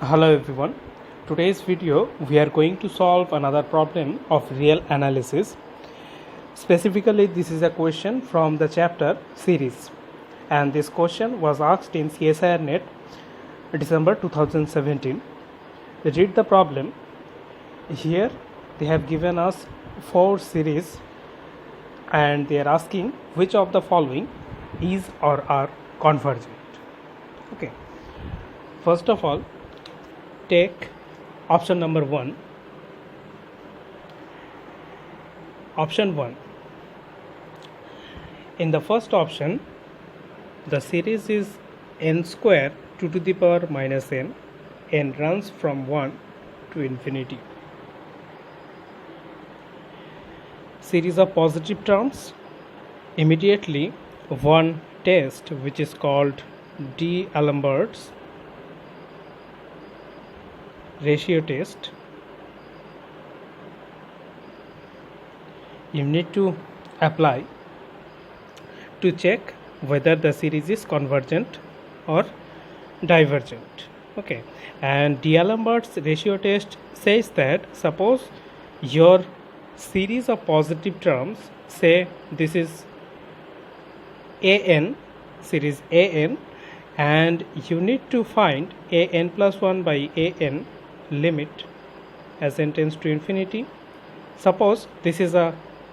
Hello everyone. Today's video we are going to solve another problem of real analysis. Specifically, this is a question from the chapter series, and this question was asked in CSIR NET December 2017. Read the problem. Here they have given us 4 series and they are asking which of the following is or are convergent. Okay. First of all, take option number 1. Option 1. In the first option, the series is n square 2 to the power minus n runs from 1 to infinity. Series of positive terms. Immediately one test which is called d'Alembert's ratio test. You need to apply to check whether the series is convergent or divergent. Okay, and d'Alembert's ratio test says that suppose your series of positive terms, say this is an series an, and you need to find an plus 1 by an limit as n tends to infinity. Suppose this is a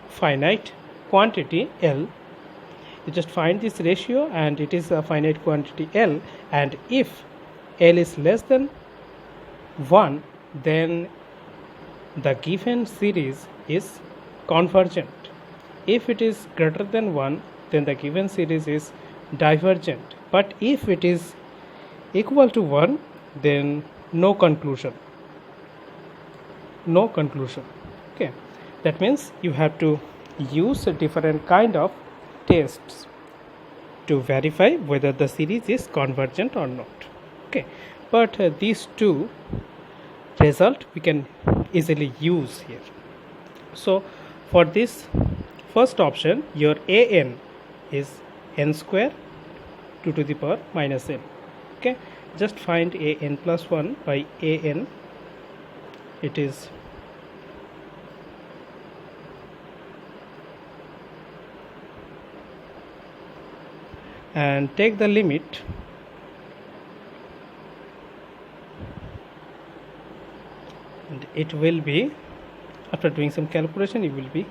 finite quantity L. You just find this ratio and it is a finite quantity L, and if L is less than 1, then the given series is convergent. If it is greater than 1, then the given series is divergent. But if it is equal to 1, then no conclusion. Okay, that means you have to use a different kind of tests to verify whether the series is convergent or not. Okay, but these two result we can easily use here. So for this first option, your an is n square 2 to the power minus n. Okay, just find an plus 1 by an. It is and take the limit and it will be, after doing some calculation, you will be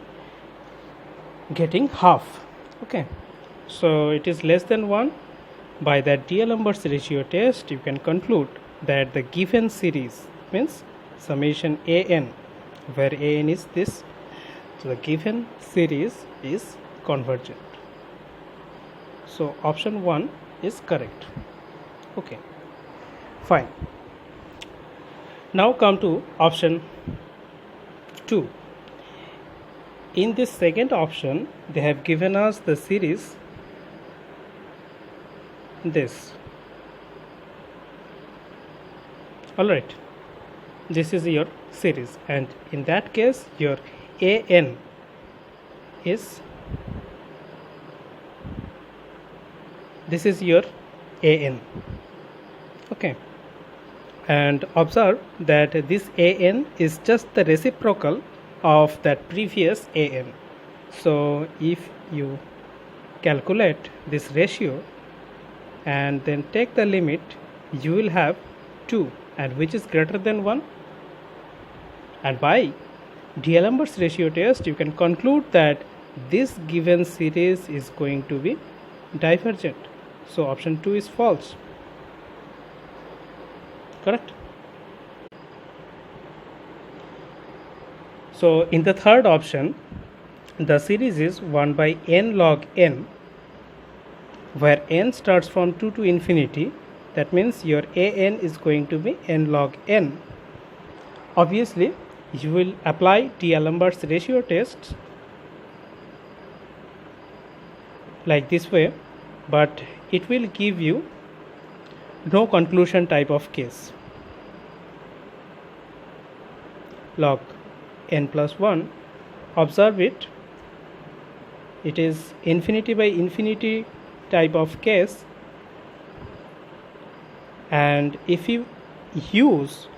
getting half. Okay, so it is less than 1. By that d'Alembert's ratio test, you can conclude that the given series means summation an, where an is this, so the given series is convergent. So option 1 is correct. Okay, fine. Now come to option 2. In this second option, they have given us the series this. Alright, this is your series, and in that case your an is, this is your an. Okay, and observe that this an is just the reciprocal of that previous an. So if you calculate this ratio and then take the limit, you will have 2, and which is greater than 1. And by d'Alembert's ratio test, you can conclude that this given series is going to be divergent. So option 2 is false. Correct? So in the third option, the series is 1 by n log n, where n starts from 2 to infinity. That means your an is going to be n log n. Obviously, you will apply d'Alembert's ratio test like this way, but it will give you no conclusion type of case. Log n plus 1, observe it, it is infinity by infinity type of case, and if you use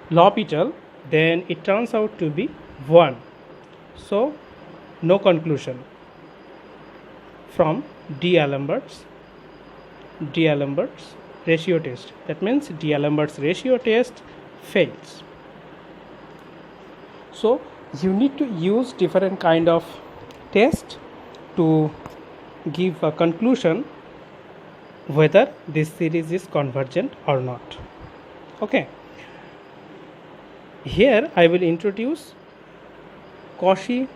L'Hopital, then it turns out to be 1. So no conclusion from D'Alembert's ratio test. That means D'Alembert's ratio test fails. So you need to use different kind of test to give a conclusion whether this series is convergent or not. Okay, here I will introduce Cauchy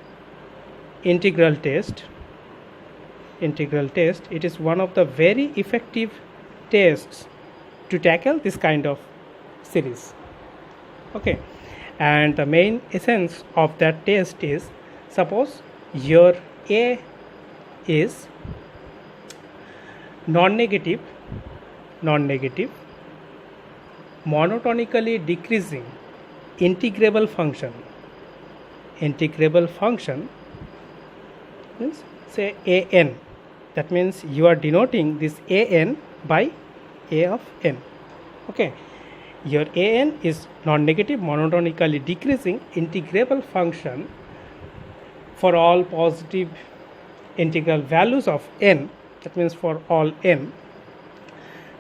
integral test. It is one of the very effective tests to tackle this kind of series. Okay, and the main essence of that test is, suppose your A is non-negative monotonically decreasing integrable function means say an. That means you are denoting this an by a of n. Okay, your an is non-negative monotonically decreasing integrable function for all positive integral values of n. That means for all n.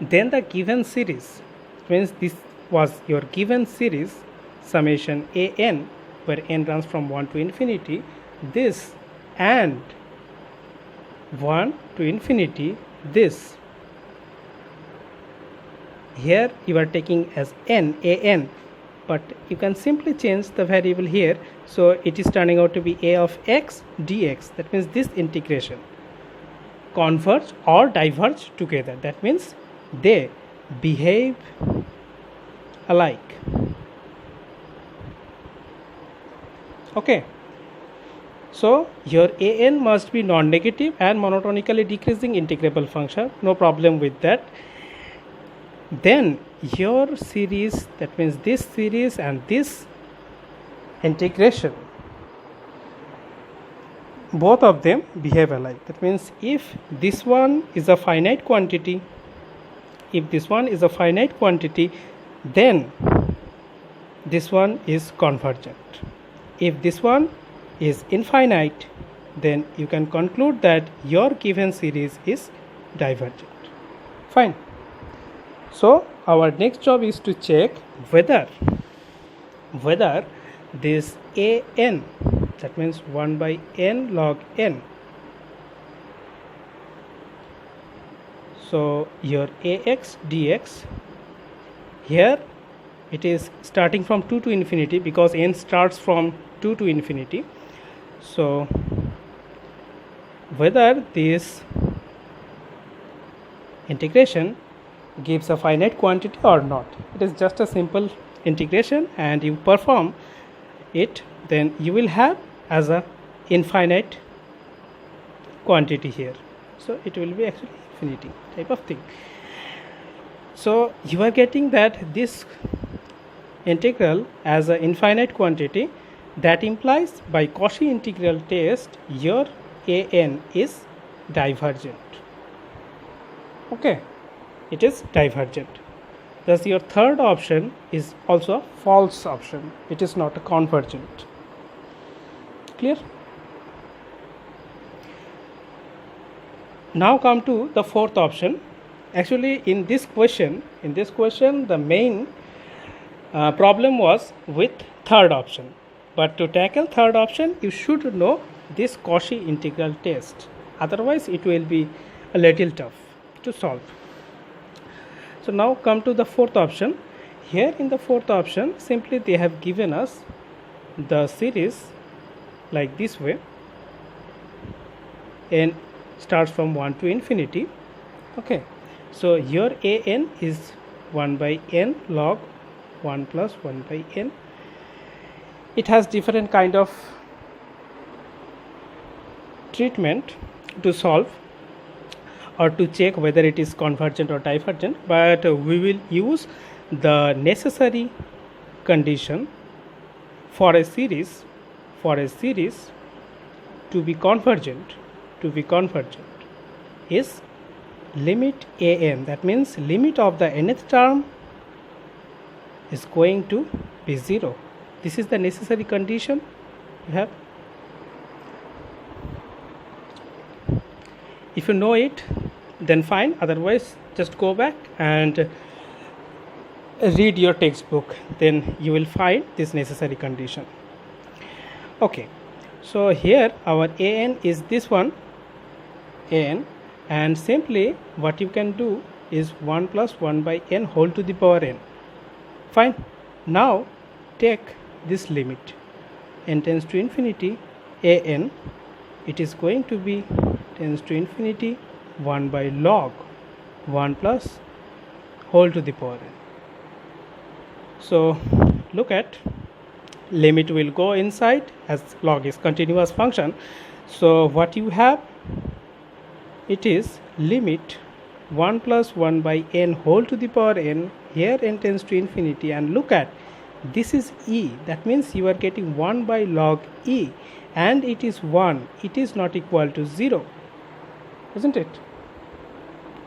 Then the given series, means this was your given series summation an, where n runs from 1 to infinity, this, and 1 to infinity this. Here you are taking as n, an, but you can simply change the variable here, so it is turning out to be a of x dx. That means this integration converge or diverge together. That means they behave alike. Okay, so your an must be non-negative and monotonically decreasing integrable function, no problem with that. Then your series, that means this series and this integration, both of them behave alike. That means if this one is a finite quantity, then this one is convergent. If this one is infinite, then you can conclude that your given series is divergent. Fine. So our next job is to check whether this an, that means 1 by n log n, so your ax dx, here it is starting from 2 to infinity because n starts from 2 to infinity. So whether this integration gives a finite quantity or not. It is just a simple integration, and you perform it, then you will have as a infinite quantity here. So it will be actually infinity type of thing. So you are getting that this integral as an infinite quantity. That implies by Cauchy integral test your an is divergent. Okay, it is divergent. Thus your third option is also a false option. It is not a convergent. Clear? Now come to the fourth option. Actually in this question the main problem was with third option. But to tackle third option, you should know this Cauchy integral test. Otherwise, it will be a little tough to solve. So now come to the fourth option. Here in the fourth option, simply they have given us the series like this way. N starts from 1 to infinity. Okay. So your an is 1 by n log 1 plus 1 by n. It has different kind of treatment to solve or to check whether it is convergent or divergent, but we will use the necessary condition for a series to be convergent is limit an. That means limit of the nth term is going to be 0. This is the necessary condition you have. If you know it, then fine, otherwise just go back and read your textbook, then you will find this necessary condition. Okay, so here our an is this one, an, and simply what you can do is 1 plus 1 by n whole to the power n. Fine. Now take this limit, n tends to infinity, an, it is going to be tends to infinity 1 by log 1 plus whole to the power n. So look at, limit will go inside as log is continuous function. So what you have, it is limit 1 plus 1 by n whole to the power n, here n tends to infinity, and look at, this is e, that means you are getting 1 by log e, and it is 1, it is not equal to 0, isn't it?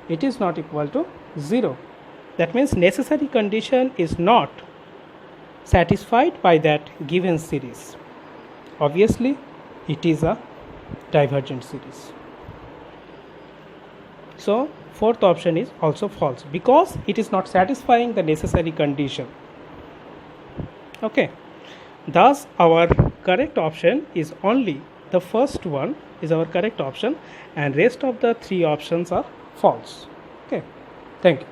It is not equal to 0. That means necessary condition is not satisfied by that given series. Obviously it is a divergent series. So fourth option is also false because it is not satisfying the necessary condition. Okay, thus our correct option is only the first one is our correct option, and rest of the three options are false. Okay, thank you.